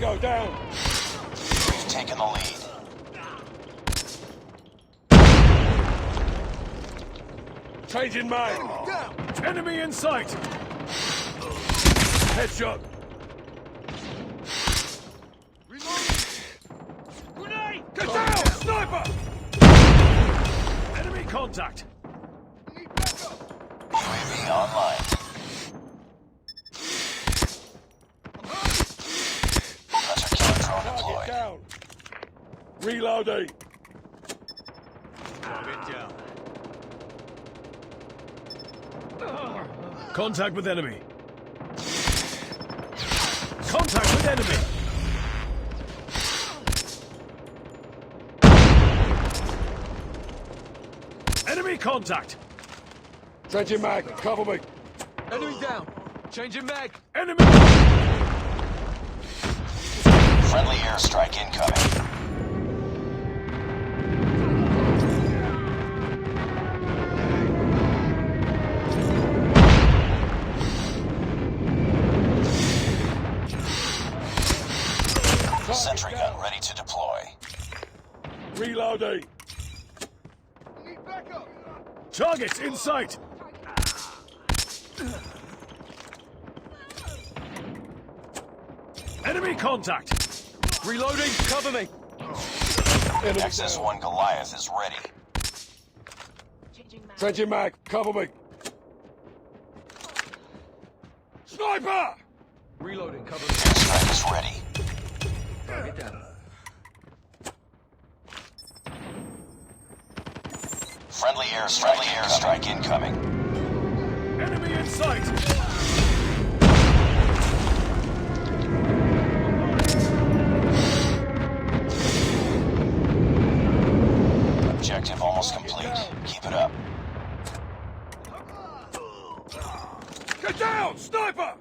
Tango down. We've taken the lead. Changing mag. Enemy in sight! Headshot. Grenade! Get down! Sniper! Enemy contact! UAV online. Hunter killer drone Target deployed. down. Reloading. Contact with enemy. Contact with enemy! Enemy contact! Changing mag. Cover me. Enemy down. Changing mag. Enemy! Friendly airstrike incoming. Sentry gun ready to deploy. Reloading. Targets in sight! Enemy contact! Reloading. Cover me. Enemy Nexus down. 1 Goliath is ready. Changing mag. Cover me. Sniper! Reloading. Cover me. Airstrike is ready. Target down. Friendly airstrike incoming. Enemy in sight! Objective almost complete. Keep it up. Get down! Sniper!